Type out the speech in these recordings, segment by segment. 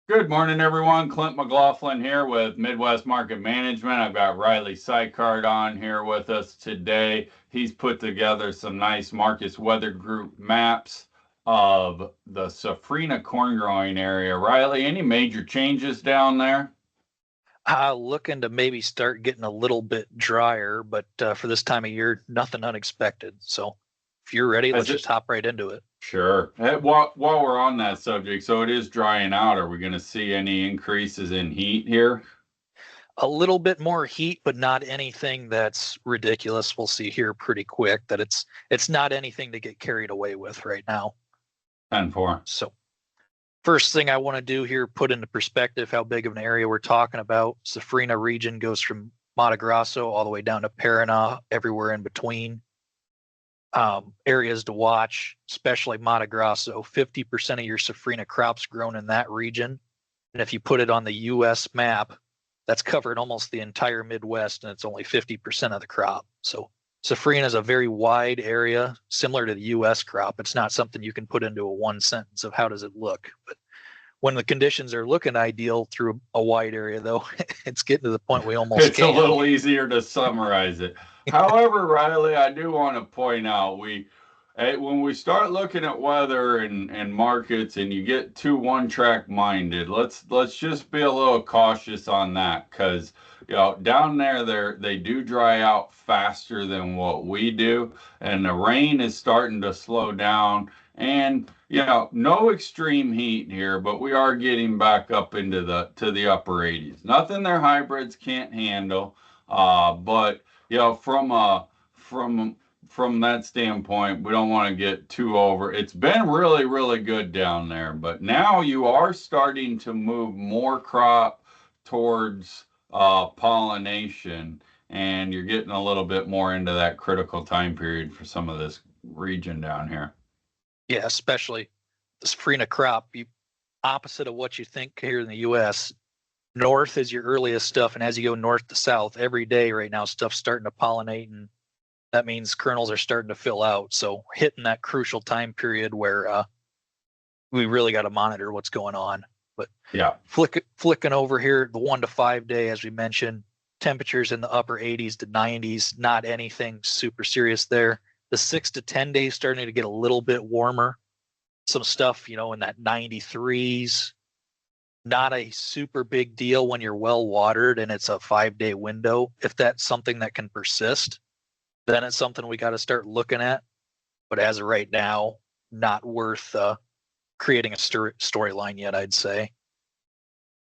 Good morning, everyone. Clint McLaughlin here with Midwest Market Management. I've got Riley Sykard on here with us today. He's put together some nice Marcus Weather Group maps of the Safrinha corn growing area. Riley, any major changes down there? Looking to maybe start getting a little bit drier, but for this time of year, nothing unexpected. So if you're ready, Has let's it? just hop right into it. Sure. While we're on that subject, so it is drying out. Are we going to see any increases in heat here? A little bit more heat, but not anything that's ridiculous. We'll see here pretty quick that it's not anything to get carried away with right now. 10-4. So first thing I want to do here, put into perspective how big of an area we're talking about. Safrinha region goes from Mato Grosso all the way down to Paraná, everywhere in between. Areas to watch, especially Mato Grosso. 50% of your safrinha crops grown in that region. And if you put it on the U.S. map, that's covered almost the entire Midwest, and it's only 50% of the crop. So safrinha is a very wide area, similar to the U.S. crop. It's not something you can put into a one sentence of how does it look. But when the conditions are looking ideal through a wide area, though, it's getting to the point we almost It's a can. little easier to summarize it. However, Riley, I do want to point out when we start looking at weather and markets and you get too one track minded, let's just be a little cautious on that because down there they do dry out faster than what we do, and the rain is starting to slow down. And no extreme heat here, but we are getting back up into the upper 80s. Nothing their hybrids can't handle. But from that standpoint, we don't want to get too over. It's been really, really good down there, but now you are starting to move more crop towards pollination, and you're getting a little bit more into that critical time period for some of this region down here. Yeah, especially the safrinha crop. Opposite of what you think here in the U.S. North is your earliest stuff, and as you go north to south, every day right now, stuff's starting to pollinate, and that means kernels are starting to fill out. So hitting that crucial time period where we really got to monitor what's going on. But Yeah. flicking over here, the 1 to 5 day, as we mentioned, temperatures in the upper 80s to 90s, not anything super serious there. The 6 to 10 days starting to get a little bit warmer. Some stuff, in that 93s. Not a super big deal when you're well watered and it's a 5 day window. If that's something that can persist, then it's something we got to start looking at. But as of right now, not worth creating a storyline yet, I'd say.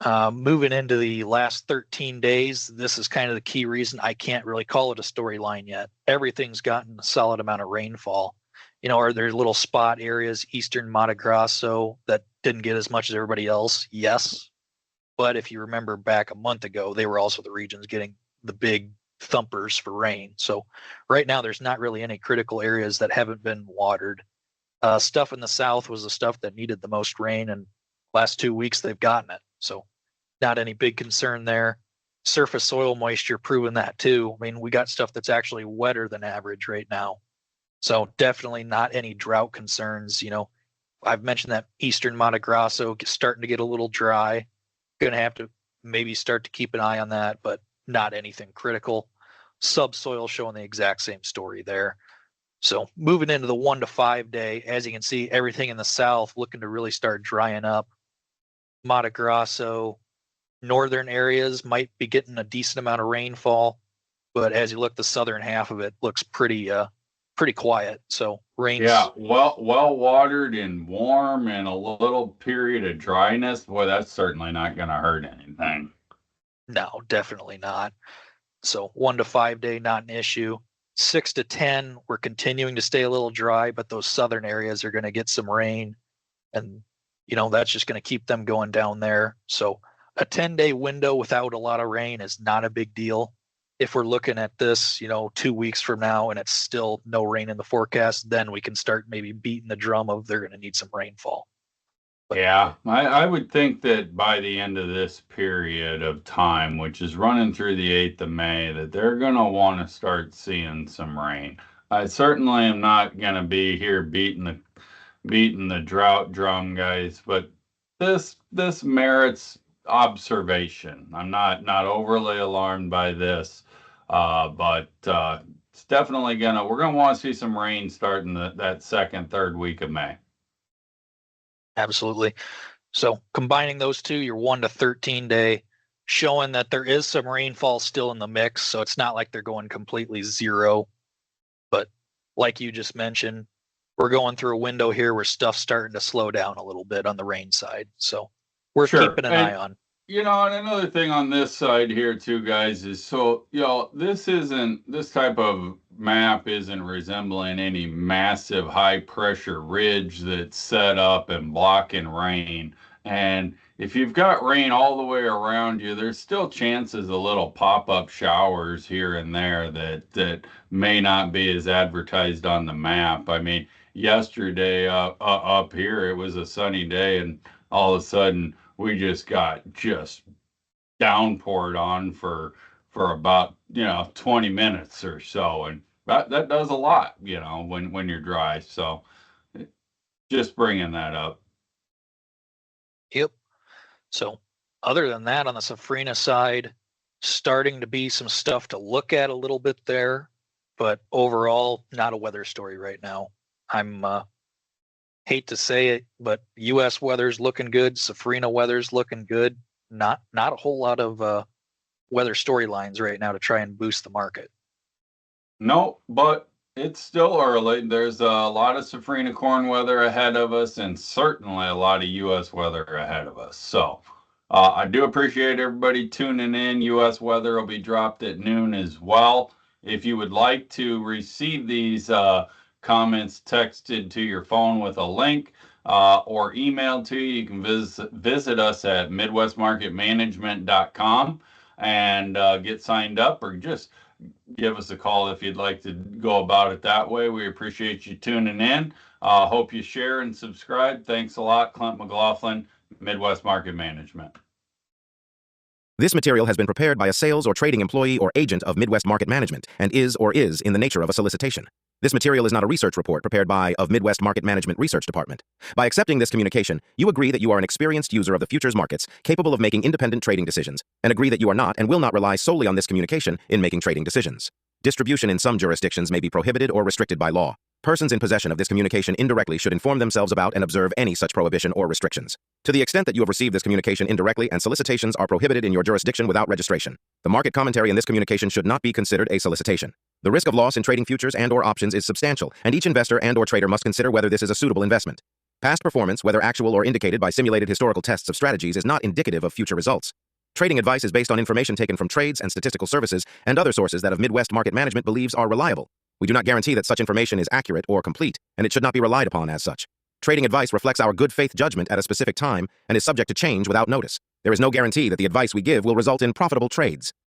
Moving into the last 13 days, this is kind of the key reason I can't really call it a storyline yet. Everything's gotten a solid amount of rainfall. Are there little spot areas, eastern Mato Grosso, that didn't get as much as everybody else? Yes. But if you remember back a month ago, they were also the regions getting the big thumpers for rain. So right now, there's not really any critical areas that haven't been watered. Stuff in the south was the stuff that needed the most rain, and last 2 weeks they've gotten it. So not any big concern there. Surface soil moisture proving that too. I mean, we got stuff that's actually wetter than average right now. So definitely not any drought concerns. I've mentioned that eastern Mato Grosso starting to get a little dry. Going to have to maybe start to keep an eye on that, but not anything critical. Subsoil showing the exact same story there. So moving into the 1 to 5 day, as you can see, everything in the south looking to really start drying up. Mato Grosso, northern areas might be getting a decent amount of rainfall, but as you look, the southern half of it looks pretty quiet. So Yeah, rains, well watered and warm and a little period of dryness. Boy, that's certainly not going to hurt anything. no, definitely not. So 1 to 5 day, not an issue. 6 to 10, we're continuing to stay a little dry, but those southern areas are going to get some rain, and that's just going to keep them going down there. So a 10-day window without a lot of rain is not a big deal. If we're looking at this, 2 weeks from now and it's still no rain in the forecast, then we can start maybe beating the drum of they're going to need some rainfall. But Yeah, I would think that by the end of this period of time, which is running through the 8th of May, that they're going to want to start seeing some rain. I certainly am not going to be here beating the drought drum, guys, but this merits observation. I'm not overly alarmed by this, but it's definitely we're gonna want to see some rain starting that second, third week of May. Absolutely. So combining those two, your 1 to 13 day, showing that there is some rainfall still in the mix. So it's not like they're going completely zero. But like you just mentioned, we're going through a window here where stuff's starting to slow down a little bit on the rain side. So we're Sure. keeping an eye And on. and another thing on this side here too, guys, is this type of map isn't resembling any massive high pressure ridge that's set up and blocking rain. And if you've got rain all the way around you, there's still chances of little pop-up showers here and there that may not be as advertised on the map. I mean, yesterday up here, it was a sunny day, and all of a sudden we just downpoured on for about 20 minutes or so, and that does a lot when you're dry. So just bringing that up. Yep. So other than that, on the Safrina side, starting to be some stuff to look at a little bit there, but overall, not a weather story right now. I'm hate to say it, but U.S. weather's looking good. Safrina weather's looking good. Not a whole lot of weather storylines right now to try and boost the market. No, but it's still early. There's a lot of Safrina corn weather ahead of us, and certainly a lot of U.S. weather ahead of us. So I do appreciate everybody tuning in. U.S. weather will be dropped at noon as well. If you would like to receive these comments texted to your phone with a link or emailed to you, you can visit us at midwestmarketmanagement.com and get signed up, or just give us a call if you'd like to go about it that way. We appreciate you tuning in. Hope you share and subscribe. Thanks a lot. Clint McLaughlin, Midwest Market Management. This material has been prepared by a sales or trading employee or agent of Midwest Market Management and is in the nature of a solicitation. This material is not a research report prepared by of Midwest Market Management Research Department. By accepting this communication, you agree that you are an experienced user of the futures markets capable of making independent trading decisions, and agree that you are not and will not rely solely on this communication in making trading decisions. Distribution in some jurisdictions may be prohibited or restricted by law. Persons in possession of this communication indirectly should inform themselves about and observe any such prohibition or restrictions. To the extent that you have received this communication indirectly and solicitations are prohibited in your jurisdiction without registration, the market commentary in this communication should not be considered a solicitation. The risk of loss in trading futures and/or options is substantial, and each investor and/or trader must consider whether this is a suitable investment. Past performance, whether actual or indicated by simulated historical tests of strategies, is not indicative of future results. Trading advice is based on information taken from trades and statistical services and other sources that of Midwest Market Management believes are reliable. We do not guarantee that such information is accurate or complete, and it should not be relied upon as such. Trading advice reflects our good faith judgment at a specific time and is subject to change without notice. There is no guarantee that the advice we give will result in profitable trades.